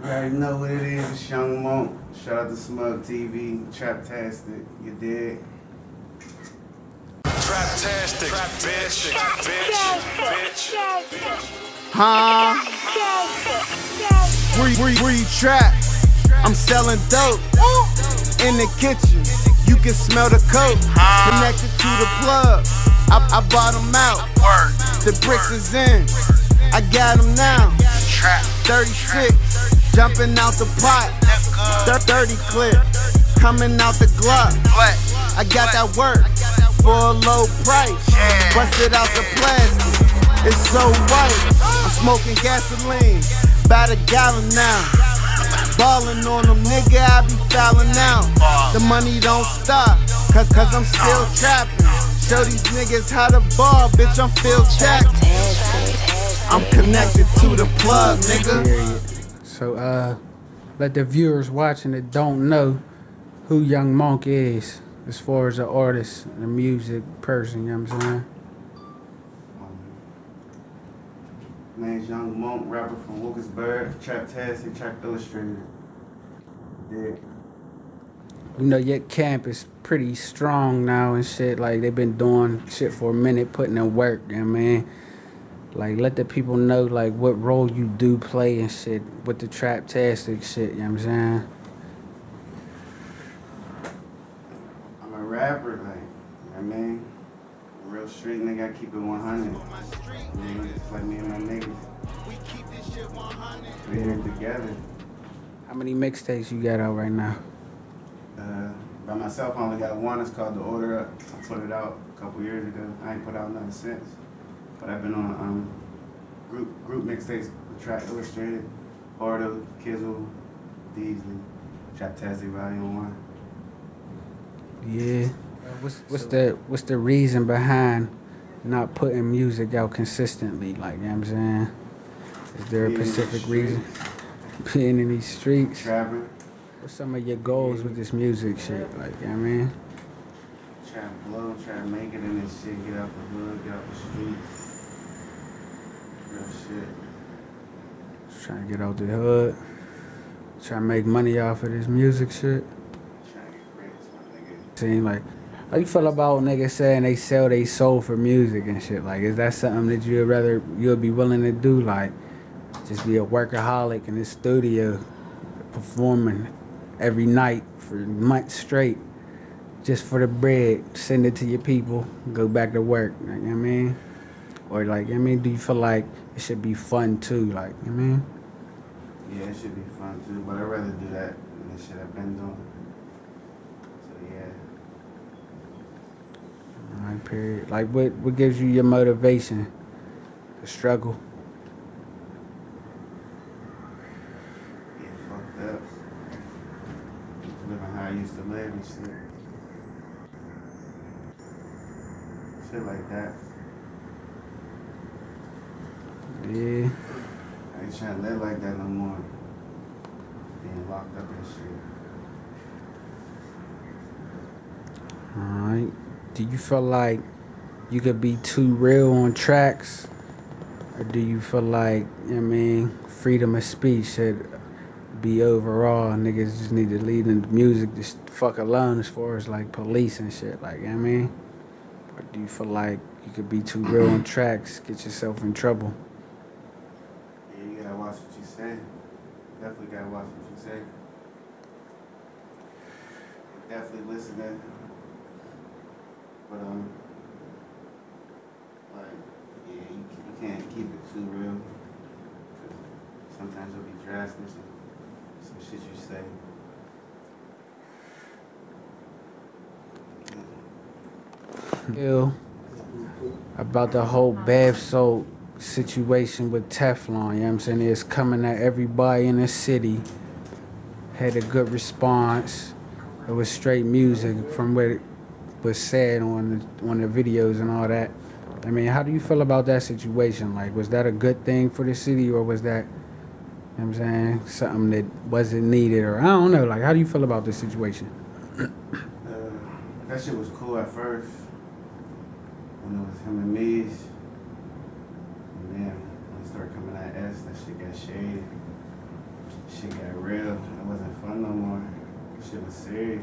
You already know what it is, it's Young Monk. Shout out to Smug TV, Traptastic, you dig? Traptastic, bitch, bitch. Huh? Where you trap? I'm selling dope in the kitchen. You can smell the coke. Connected to the plug. I bought them out. The bricks is in. I got them now. 36, jumping out the pot. 30 clip, coming out the Glock. I got that work for a low price. Busted out the plastic. It's so white. I'm smoking gasoline, by the gallon now. Ballin' on them, nigga, I be fouling out. The money don't stop, cause I'm still trapping. Show these niggas how to ball, bitch, I'm Phil Jackson. I'm connected to the plug, nigga. So, let the viewers watching that don't know who Young Monk is, as far as an artist and a music person, you know what I'm saying? My name's Young Monk, rapper from Wilkesburg, Traptastic, Trap Illustrated. Yeah. You know, your camp is pretty strong now and shit. Like, they've been doing shit for a minute, putting in work, you know what I mean? Like, let the people know, like, what role you do play and shit with the Traptastic shit, you know what I'm saying? I'm a rapper, like, you know what I mean? A real street nigga, I keep it 100. You know, just like me and my niggas. We here together. How many mixtapes you got out right now? By myself, I only got one. It's called The Order Up. I put it out a couple years ago. I ain't put out nothing since. But I've been on group mixtapes with Trap Illustrated, Hardo, Kizzle, Deasley, Traptastic Volume 1. Yeah. What's the reason behind not putting music out consistently? Like, you know what I'm saying? Is there a specific reason? Being in these streets? Trapping. What's some of your goals with this music shit? Like, you know what I mean? Try to blow, try to make it in this shit, get out the hood, get out the streets. Real shit. Just trying to get out the hood. Trying to make money off of this music shit. Trying to get rich, my nigga. Seem like, how you feel about niggas saying they sell their soul for music and shit? Like, is that something that you'll be willing to do? Like, just be a workaholic in the studio, performing every night for months straight, just for the bread, send it to your people, go back to work, you know what I mean? Or like, you know what I mean, do you feel like it should be fun too, like, you know what I mean? Yeah, it should be fun too, but I'd rather do that than the shit I've been doing. So yeah. Alright, period. Like, what gives you your motivation? The struggle? Getting fucked up. Living how I used to live and shit. Shit like that. Yeah. I ain't trying to live like that no more. Being locked up and shit. Alright. Do you feel like you could be too real on tracks? Or do you feel like, you know what I mean, freedom of speech should be overall? Niggas just need to leave the music just fuck alone as far as like police and shit, like, you know what I mean? Or do you feel like you could be too real on tracks, get yourself in trouble? Yeah, you gotta watch what you say. Definitely gotta watch what you say. Definitely listening. But like, yeah, you can't keep it too real. Cause sometimes you'll be drastic. Some shit you say. Feel about the whole bath soap situation with Teflon, you know what I'm saying? It's coming at everybody in the city. Had a good response. It was straight music from what it was said on the videos and all that. I mean, how do you feel about that situation? Like, was that a good thing for the city, or was that, you know what I'm saying, something that wasn't needed? Or I don't know, like, how do you feel about this situation? That shit was cool at first. When it was him and me's. And then when it started coming at S, that shit got shaded. shit got real. It wasn't fun no more. Shit was serious.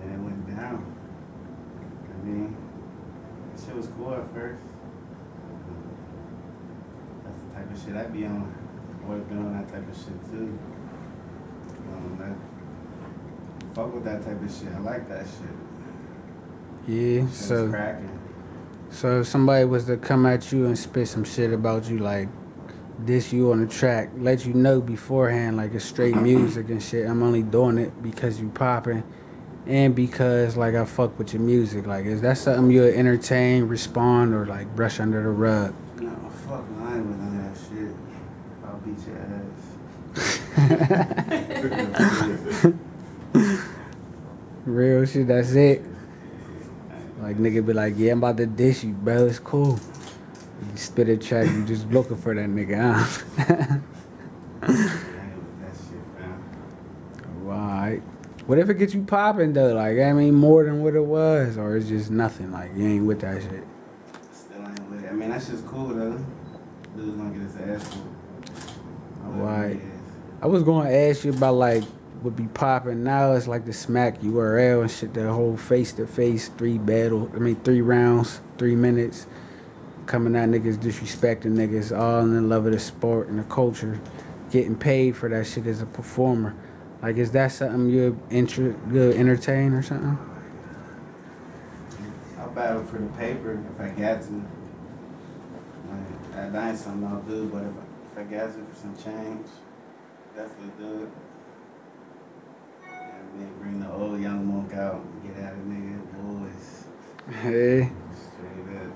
And it went down. I mean, shit was cool at first. That's the type of shit I be on. Always been on that type of shit too. Fuck with that type of shit. I like that shit. Yeah, Shit was cracking. so if somebody was to come at you and spit some shit about you, like diss you on the track, let you know beforehand, like it's straight music and shit. I'm only doing it because you popping, and because like I fuck with your music. Like, is that something you'll entertain, respond, or like brush under the rug? No, fuck, I ain't with none of that shit. I'll beat your ass. Real shit, that's it. Like nigga be like, yeah, I'm about to diss you, bro. It's cool. You spit a track, you just looking for that nigga, huh? Right. What if it gets you popping though? Like, I mean, more than what it was, or it's just nothing. Like, you ain't with that shit. Still ain't with it. I mean, that shit's cool though. Dude's gonna get his ass whooped. Right. I was gonna ask you about like what be popping now. It's like the smack URL and shit. The whole face-to-face 3 rounds, 3 minutes. Coming at niggas, disrespecting niggas, all in the love of the sport and the culture, getting paid for that shit as a performer. Like, is that something you'd entertain or something? I'll battle for the paper if I got to. Like, that ain't something I'll do, but if I got to for some change, definitely do it. And then bring the old young monk out and get out of nigga, boys. Hey. Straight up.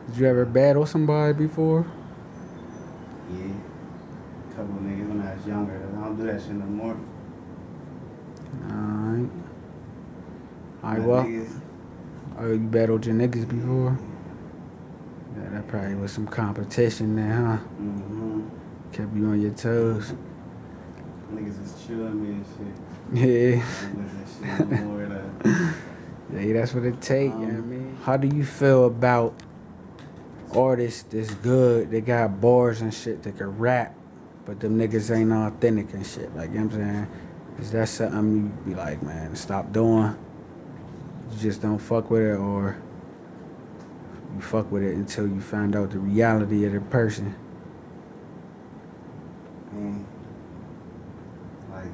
Did you ever battle somebody before? Yeah. A couple of niggas when I was younger. I don't do that shit no more. Alright. Alright, My well. niggas. Oh, you battled your niggas before? Yeah, that probably was some competition there, huh? Mm-hmm. Kept you on your toes. Niggas was chewing me and shit. Yeah. I don't do that shit no more though. Yeah, that's what it take, you know what I mean? How do you feel about artists that's good, they got bars and shit, they can rap, but them niggas ain't authentic and shit? Like, you know what I'm saying? Is that something you be like, man, stop doing? You just don't fuck with it, or you fuck with it until you find out the reality of the person? I mean, like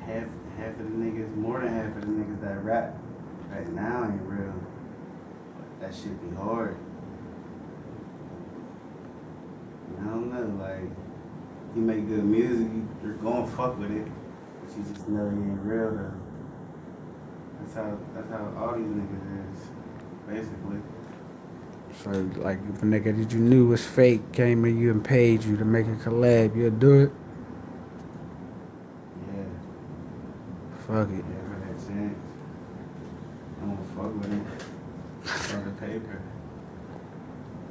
half of the niggas, more than half of the niggas that rap right now ain't real. That shit be hard. I don't know, like, you make good music, you're gonna fuck with it, but you just know you ain't real though. That's how all these niggas is, basically. So, like, if a nigga that you knew was fake came to you and paid you to make a collab, you'll do it? Yeah. Fuck it. Yeah, for that chance. I'm gonna fuck with it. For the paper.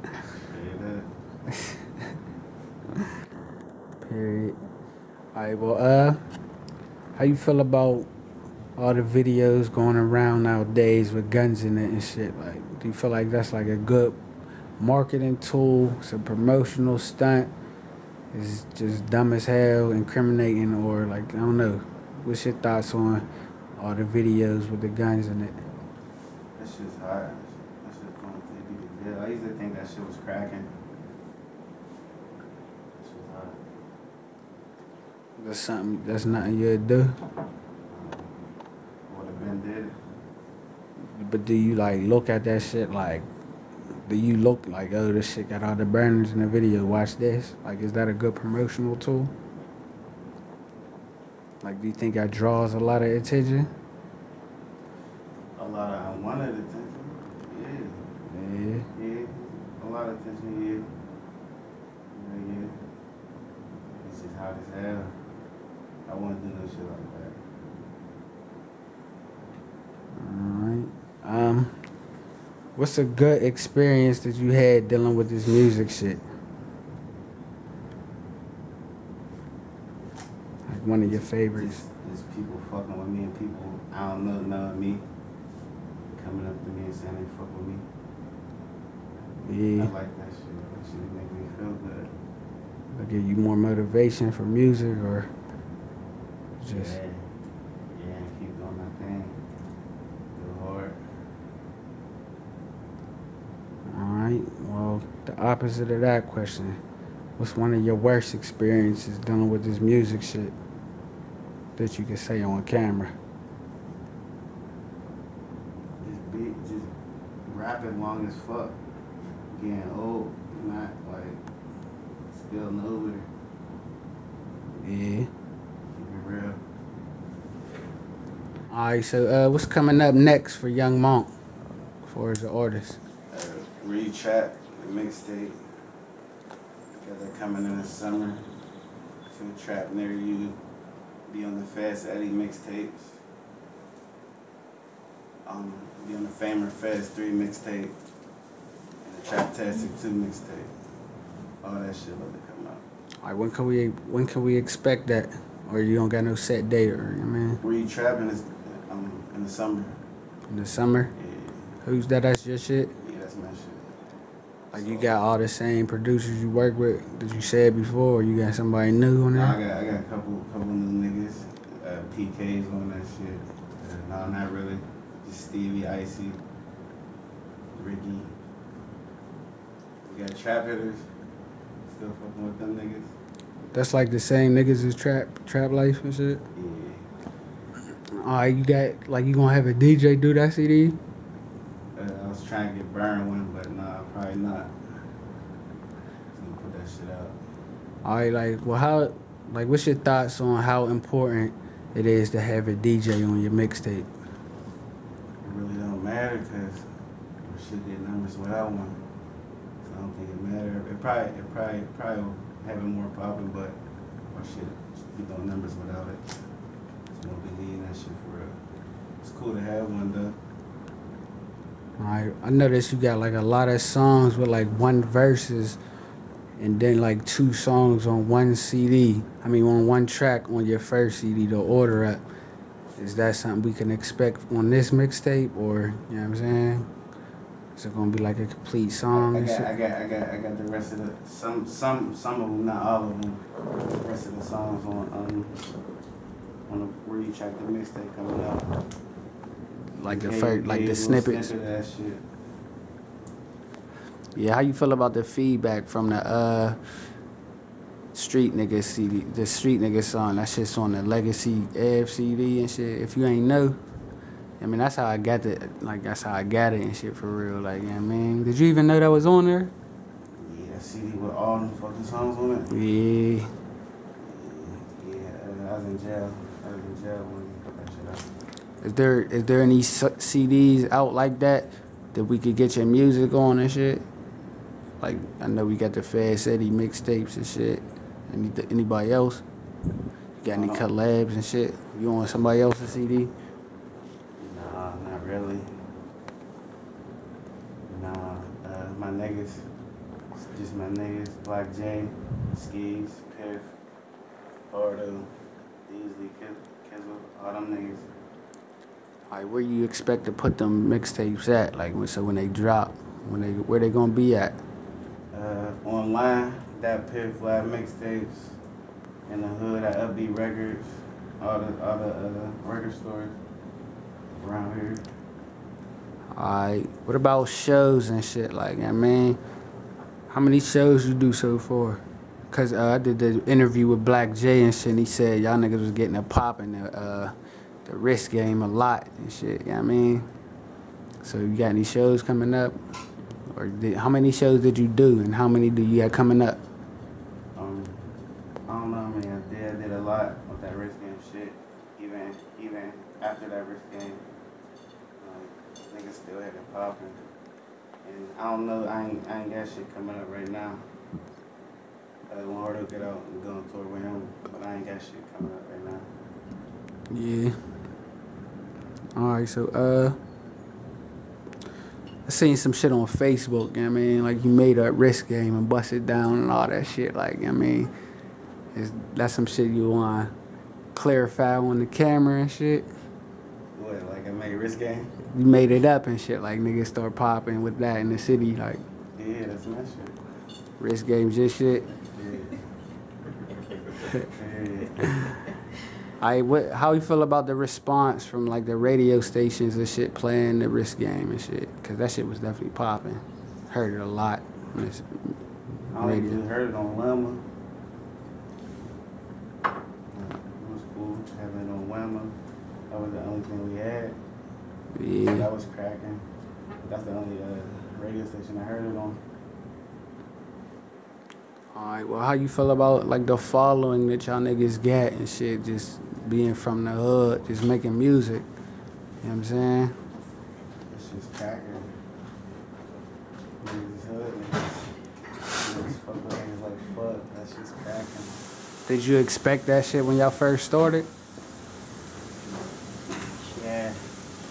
Straight up. Period. Alright, well, how you feel about all the videos going around nowadays with guns in it and shit? Like, do you feel like that's like a good marketing tool? It's a promotional stunt? It's just dumb as hell, incriminating, or like, I don't know. What's your thoughts on all the videos with the guns in it? That shit's hard. That shit's gonna take you to jail. I used to think that shit was cracking. That shit's hard. That's something, that's nothing you'd do? Would have been did it. But do you like look at that shit like, do you look like, oh, this shit got all the burners in the video, watch this? Like, is that a good promotional tool? Like, do you think that draws a lot of attention? A lot of unwanted attention. Yeah. Yeah. A lot of attention, yeah. Yeah. It's just hot as hell. I wouldn't do no shit like that. Alright. What's a good experience that you had dealing with this music shit? Like one of your favorites. Just people fucking with me and people I don't know knowing me, coming up to me and saying they fuck with me. Yeah. I like that shit. That shit make me feel good. It'll give you more motivation for music or just... Yeah, keep doing my thing. Go hard. Alright, well, the opposite of that question. What's one of your worst experiences dealing with this music shit that you can say on camera? Just rapping long as fuck. Getting old, not like spilling over. Yeah. Keep it real. Alright, so what's coming up next for Young Monk for as an artist? Re-trap, mixtape. They're coming in the summer. To trap near you. Be on the Fast Eddie mixtapes. Be on the Famer Fast 3 mixtape. And the Traptastic 2 mixtape. All that shit about to come out. Alright, when can we expect that? Or you don't got no set date or you know what I mean? Re-trapping is in the summer. In the summer? Yeah. Who's that? That's your shit? Yeah, that's my shit. Like you got all the same producers you work with that you said before, or you got somebody new on there? I got a couple new niggas. PK's on that shit. No, not really. Just Stevie, Icy, Ricky. We got trap hitters. Still fucking with them niggas. That's like the same niggas as Trap Life and shit? Yeah. Alright, you got, like you gonna have a DJ do that CD? I was trying to get Burn one, but nah, probably not. Just gonna put that shit out. Alright, like what's your thoughts on how important it is to have a DJ on your mixtape? It really don't matter because we should get numbers without one. So I don't think it matter. It probably will have it more popping, but our shit be doing numbers without it. So won't be needing that shit for real. It's cool to have one though. Alright, I noticed you got like a lot of songs with like one verses and then like 2 songs on one CD. I mean on one track on your first CD, the order up. Is that something we can expect on this mixtape or, you know what I'm saying? Is it gonna be like a complete song? I got the rest of the some of them, not all of them. The rest of the songs on the re-track the mixtape coming out. Like the first, like the snippets. Snippet of that shit. Yeah, how you feel about the feedback from the Street Niggas CD, the Street Niggas song? That shit's on the Legacy Ave CD and shit. If you ain't know, I mean that's how I got it. Like that's how I got it and shit for real. Like, you know what I mean? Did you even know that was on there? Yeah, that CD with all them fucking songs on it. Yeah. Yeah, I was in jail. When we put that shit out. Is there any CDs out like that we could get your music on and shit? Like, I know we got the Fast Eddie mixtapes and shit. Anybody else? You got any collabs and shit? You on somebody else's CD? Nah, not really. Nah, my niggas. Just my niggas. Black J, Skis, Piff, Bardo, Beasley, Kizzle, all them niggas. Like, where you expect to put them mixtapes at? Like, so when they drop, where they gonna be at? Online, that Piff Lab mixtapes. In the hood, at Upbeat Records. All the record stores around here. Alright, what about shows and shit? Like, I mean, how many shows you do so far? Cause I did the interview with Black J and shit, and he said y'all niggas was getting a pop in the Risk Game a lot and shit, you know what I mean? So you got any shows coming up? Or how many shows did you do and how many do you have coming up? I don't know, man. I did a lot with that Risk Game shit. Even after that Risk Game, niggas still had it popping. And I don't know, I ain't got shit coming up right now. When Hardo get out and go on tour with him, but I ain't got shit coming up right now. Yeah. Alright, so I seen some shit on Facebook, you know what I mean? Like you made a Risk Game and bust it down and all that shit, like, you know what I mean? That's some shit you wanna clarify on the camera and shit. What, like I made Risk Game? You made it up and shit, like niggas start popping with that in the city, like. Yeah, that's my shit. Risk Game's your shit. Yeah. How you feel about the response from like the radio stations and shit playing the Risk Game and shit? Cause that shit was definitely popping. Heard it a lot on this I only radio. just heard it on Whammer. It was cool having it on Whammer. That was the only thing we had. Yeah. That was cracking. That's the only radio station I heard it on. Alright, well, how you feel about like the following that y'all niggas get and shit, just being from the hood, just making music? You know what I'm saying? It's just cracking. Niggas hood niggas. Niggas fuck with niggas like fuck. That shit's cracking. Did you expect that shit when y'all first started? Yeah,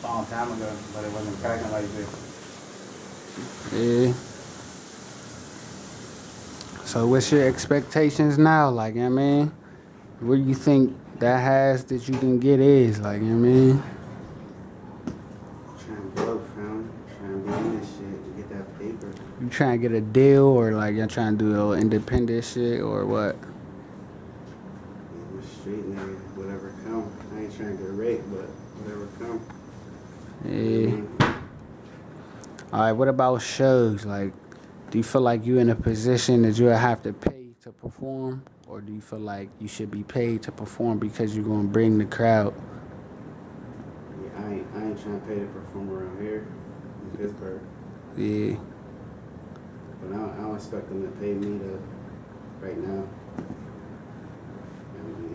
a long time ago, but it wasn't cracking like this. Yeah. So what's your expectations now? Like, you know what I mean? What do you think that has that you can get is? Like, you know what I mean? Trying to blow, fam. Trying to be in this shit to get that paper. You trying to get a deal or like you're trying to do a little independent shit or what? I'm a street nigga, whatever come. I ain't trying to get raped, but whatever come. Yeah. Alright, what about shows? Like, do you feel like you in a position that you'll have to pay to perform? Or do you feel like you should be paid to perform because you're gonna bring the crowd? Yeah, I ain't trying to pay to perform around here in Pittsburgh. Yeah. But I don't expect them to pay me to right now.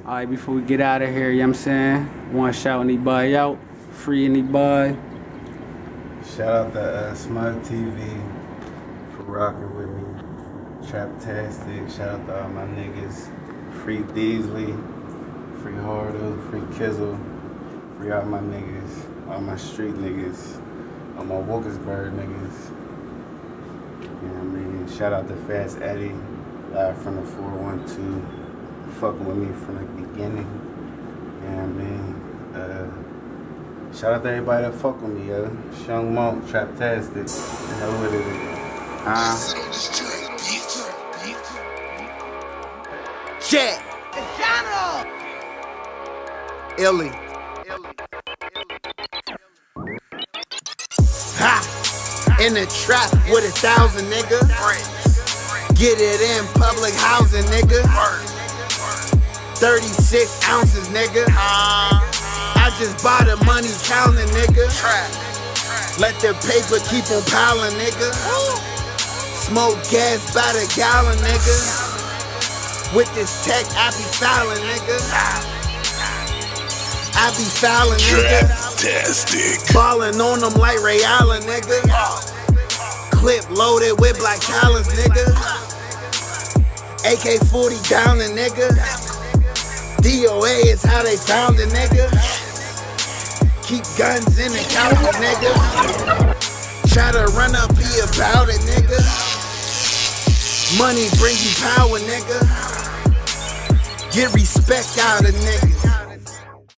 Alright, before we get out of here, you know what I'm saying? Want to shout anybody out? Free anybody? Shout out to Smug TV for rocking with me. Traptastic. Shout out to all my niggas. Free Deasley. Free Hardo. Free Kizzle. Free all my niggas. All my street niggas. All my Wilkinsburg niggas. You know what I mean? Shout out to Fast Eddie. Live from the 412. Fucking with me from the beginning. You know what I mean? Shout out to everybody that fuck with me, yo. Young Monk, Traptastic. You know what it is. Yeah. Illy. Ha! In the trap with 1,000 nigga. Get it in public housing nigga. 36 ounces nigga. I just bought the money counting nigga. Let the paper keep on piling nigga. Smoke gas by the gallon nigga. With this tech, I be fouling, nigga. I be fouling, nigga. Traptastic. Ballin' on them like Ray Allen, nigga. Clip loaded with black talons, nigga. AK-40 down it, nigga. DOA is how they found it, nigga. Keep guns in the counter, nigga. Try to run up, be about it, nigga. Money bring you power, nigga. Get respect out of niggas.